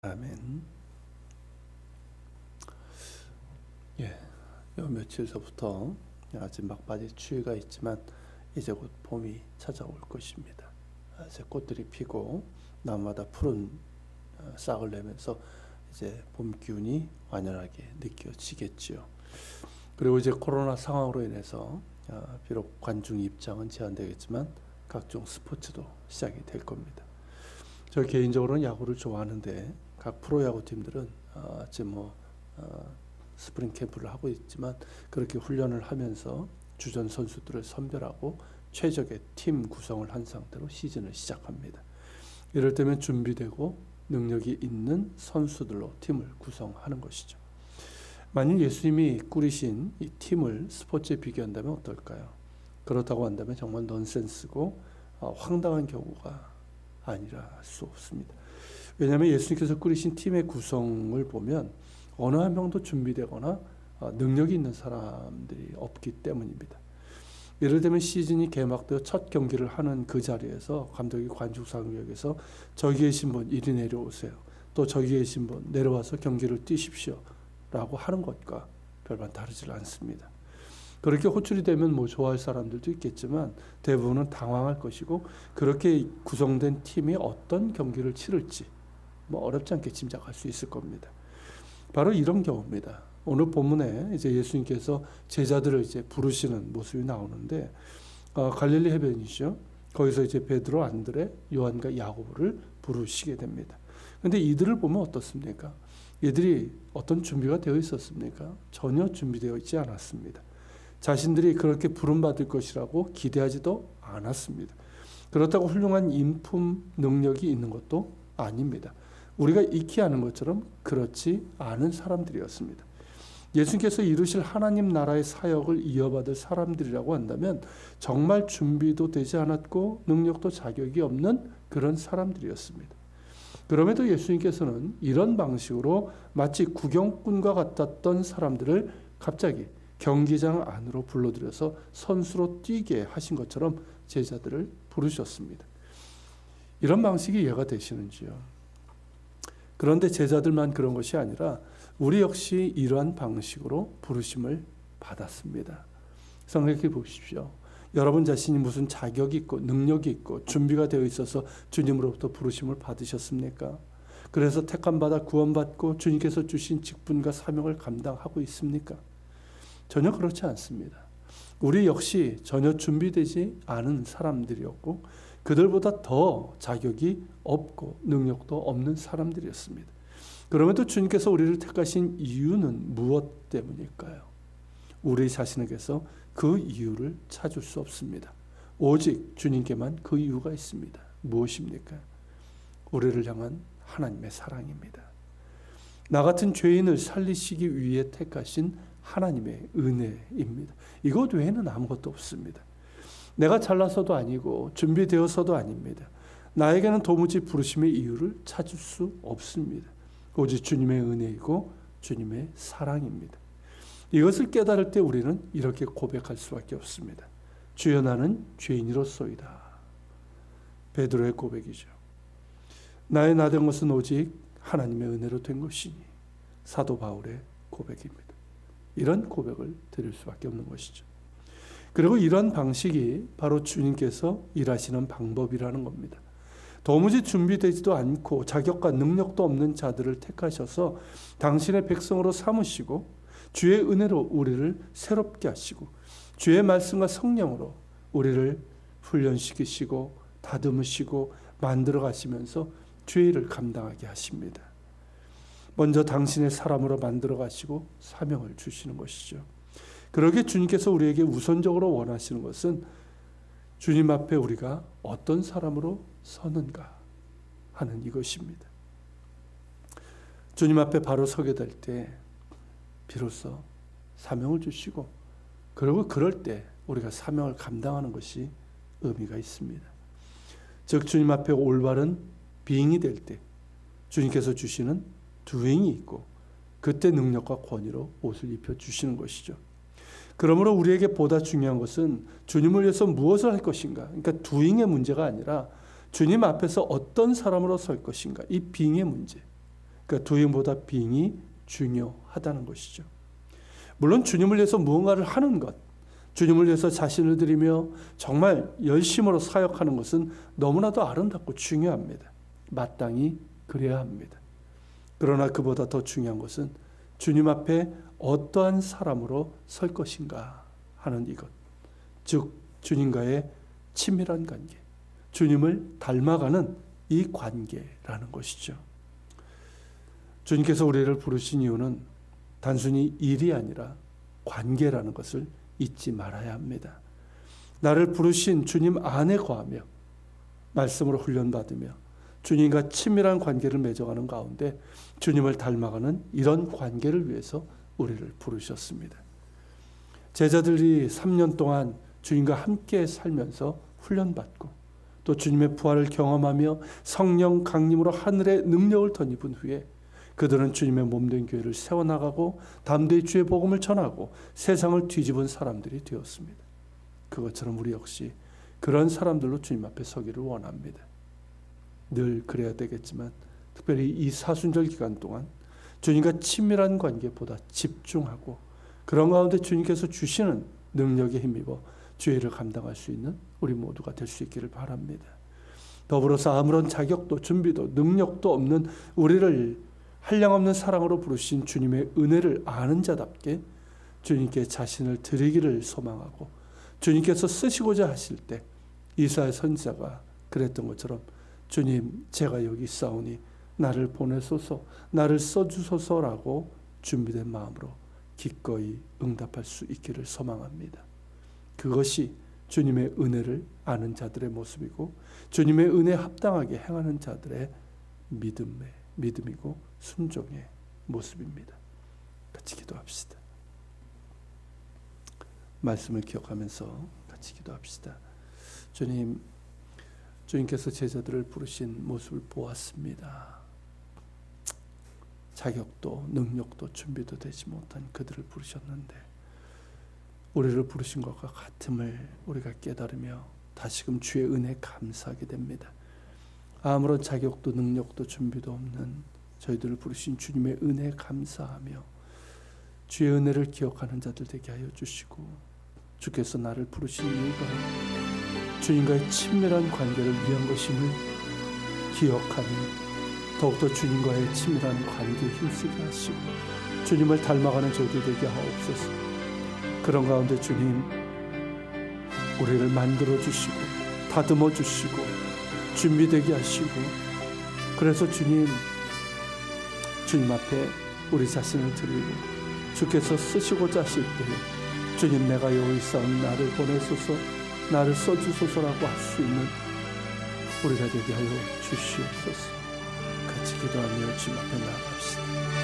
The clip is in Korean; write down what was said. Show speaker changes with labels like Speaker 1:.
Speaker 1: 아멘. 요 며칠서부터 아직 막바지 추위가 있지만 이제 곧 봄이 찾아올 것입니다. 이제 꽃들이 피고 나무마다 푸른 싹을 내면서 이제 봄 기운이 완연하게 느껴지겠지요. 그리고 이제 코로나 상황으로 인해서 비록 관중 입장은 제한되겠지만 각종 스포츠도 시작이 될 겁니다. 저 개인적으로는 야구를 좋아하는데 각 프로야구 팀들은 지금 스프링 캠프를 하고 있지만 그렇게 훈련을 하면서 주전 선수들을 선별하고 최적의 팀 구성을 한 상태로 시즌을 시작합니다. 이럴 때면 준비되고 능력이 있는 선수들로 팀을 구성하는 것이죠. 만일 예수님이 꾸리신 이 팀을 스포츠에 비교한다면 어떨까요? 그렇다고 한다면 정말 넌센스고 황당한 경우가 아니라 할 수 없습니다. 왜냐하면 예수님께서 꾸리신 팀의 구성을 보면 어느 한 명도 준비되거나 능력이 있는 사람들이 없기 때문입니다. 예를 들면 시즌이 개막되어 첫 경기를 하는 그 자리에서 감독이 관중상역에서 저기 계신 분 이리 내려오세요. 또 저기 계신 분 내려와서 경기를 뛰십시오. 라고 하는 것과 별반 다르지 않습니다. 그렇게 호출이 되면 좋아할 사람들도 있겠지만 대부분은 당황할 것이고 그렇게 구성된 팀이 어떤 경기를 치를지 어렵지 않게 짐작할 수 있을 겁니다. 바로 이런 경우입니다. 오늘 본문에 이제 예수님께서 제자들을 이제 부르시는 모습이 나오는데 갈릴리 해변이죠. 거기서 이제 베드로, 안드레, 요한과 야고보를 부르시게 됩니다. 그런데 이들을 보면 어떻습니까? 이들이 어떤 준비가 되어 있었습니까? 전혀 준비되어 있지 않았습니다. 자신들이 그렇게 부름받을 것이라고 기대하지도 않았습니다. 그렇다고 훌륭한 인품 능력이 있는 것도 아닙니다. 우리가 익히 아는 것처럼 그렇지 않은 사람들이었습니다. 예수님께서 이루실 하나님 나라의 사역을 이어받을 사람들이라고 한다면 정말 준비도 되지 않았고 능력도 자격이 없는 그런 사람들이었습니다. 그럼에도 예수님께서는 이런 방식으로 마치 구경꾼과 같았던 사람들을 갑자기 경기장 안으로 불러들여서 선수로 뛰게 하신 것처럼 제자들을 부르셨습니다. 이런 방식이 이해가 되시는지요? 그런데 제자들만 그런 것이 아니라 우리 역시 이러한 방식으로 부르심을 받았습니다. 생각해 보십시오. 여러분 자신이 무슨 자격이 있고 능력이 있고 준비가 되어 있어서 주님으로부터 부르심을 받으셨습니까? 그래서 택함받아 구원받고 주님께서 주신 직분과 사명을 감당하고 있습니까? 전혀 그렇지 않습니다. 우리 역시 전혀 준비되지 않은 사람들이었고 그들보다 더 자격이 없고 능력도 없는 사람들이었습니다. 그럼에도 주님께서 우리를 택하신 이유는 무엇 때문일까요? 우리 자신에게서 그 이유를 찾을 수 없습니다. 오직 주님께만 그 이유가 있습니다. 무엇입니까? 우리를 향한 하나님의 사랑입니다. 나 같은 죄인을 살리시기 위해 택하신 하나님의 은혜입니다. 이것 외에는 아무것도 없습니다. 내가 잘나서도 아니고 준비되어서도 아닙니다. 나에게는 도무지 부르심의 이유를 찾을 수 없습니다. 오직 주님의 은혜이고 주님의 사랑입니다. 이것을 깨달을 때 우리는 이렇게 고백할 수밖에 없습니다. 주여 나는 죄인이로소이다. 베드로의 고백이죠. 나의 나된 것은 오직 하나님의 은혜로 된 것이니. 사도 바울의 고백입니다. 이런 고백을 드릴 수밖에 없는 것이죠. 그리고 이런 방식이 바로 주님께서 일하시는 방법이라는 겁니다. 도무지 준비되지도 않고 자격과 능력도 없는 자들을 택하셔서 당신의 백성으로 삼으시고 주의 은혜로 우리를 새롭게 하시고 주의 말씀과 성령으로 우리를 훈련시키시고 다듬으시고 만들어 가시면서 주의 일을 감당하게 하십니다. 먼저 당신의 사람으로 만들어 가시고 사명을 주시는 것이죠. 그러기에 주님께서 우리에게 우선적으로 원하시는 것은 주님 앞에 우리가 어떤 사람으로 서는가 하는 이것입니다. 주님 앞에 바로 서게 될 때 비로소 사명을 주시고 그리고 그럴 때 우리가 사명을 감당하는 것이 의미가 있습니다. 즉 주님 앞에 올바른 being이 될 때 주님께서 주시는 doing이 있고 그때 능력과 권위로 옷을 입혀주시는 것이죠. 그러므로 우리에게 보다 중요한 것은 주님을 위해서 무엇을 할 것인가, 그러니까 doing의 문제가 아니라 주님 앞에서 어떤 사람으로 설 것인가, 이 being의 문제. 그러니까 doing보다 being이 중요하다는 것이죠. 물론 주님을 위해서 무언가를 하는 것, 주님을 위해서 자신을 드리며 정말 열심으로 사역하는 것은 너무나도 아름답고 중요합니다. 마땅히 그래야 합니다. 그러나 그보다 더 중요한 것은 주님 앞에 어떠한 사람으로 설 것인가 하는 이것, 즉 주님과의 친밀한 관계, 주님을 닮아가는 이 관계라는 것이죠. 주님께서 우리를 부르신 이유는 단순히 일이 아니라 관계라는 것을 잊지 말아야 합니다. 나를 부르신 주님 안에 거하며 말씀으로 훈련받으며 주님과 친밀한 관계를 맺어가는 가운데 주님을 닮아가는 이런 관계를 위해서 우리를 부르셨습니다. 제자들이 3년 동안 주님과 함께 살면서 훈련받고 또 주님의 부활을 경험하며 성령 강림으로 하늘의 능력을 덧입은 후에 그들은 주님의 몸된 교회를 세워나가고 담대히 주의 복음을 전하고 세상을 뒤집은 사람들이 되었습니다. 그것처럼 우리 역시 그런 사람들로 주님 앞에 서기를 원합니다. 늘 그래야 되겠지만 특별히 이 사순절 기간 동안 주님과 친밀한 관계보다 집중하고 그런 가운데 주님께서 주시는 능력에 힘입어 주의 일을 감당할 수 있는 우리 모두가 될 수 있기를 바랍니다. 더불어서 아무런 자격도 준비도 능력도 없는 우리를 한량없는 사랑으로 부르신 주님의 은혜를 아는 자답게 주님께 자신을 드리기를 소망하고 주님께서 쓰시고자 하실 때 이사야 선지자가 그랬던 것처럼 주님 제가 여기 있사오니 나를 보내소서 나를 써주소서라고 준비된 마음으로 기꺼이 응답할 수 있기를 소망합니다. 그것이 주님의 은혜를 아는 자들의 모습이고 주님의 은혜에 합당하게 행하는 자들의 믿음이고 순종의 모습입니다. 같이 기도합시다. 말씀을 기억하면서 같이 기도합시다. 주님께서 제자들을 부르신 모습을 보았습니다. 자격도 능력도 준비도 되지 못한 그들을 부르셨는데 우리를 부르신 것과 같음을 우리가 깨달으며 다시금 주의 은혜에 감사하게 됩니다. 아무런 자격도 능력도 준비도 없는 저희들을 부르신 주님의 은혜에 감사하며 주의 은혜를 기억하는 자들 되게 하여 주시고 주께서 나를 부르신 이유가 주님과의 친밀한 관계를 위한 것임을 기억하며 더욱더 주님과의 친밀한 관계에 힘쓰게 하시고 주님을 닮아가는 저희들 되게 하옵소서. 그런 가운데 주님 우리를 만들어 주시고 다듬어 주시고 준비되게 하시고 그래서 주님 앞에 우리 자신을 드리고 주께서 쓰시고자 하실 때 주님 내가 여기 있사오니 나를 보내소서 나를 써주소서라고 할 수 있는 우리가 되게 하여 주시옵소서. 같이 기도하며 주님 앞에 나아갑시다.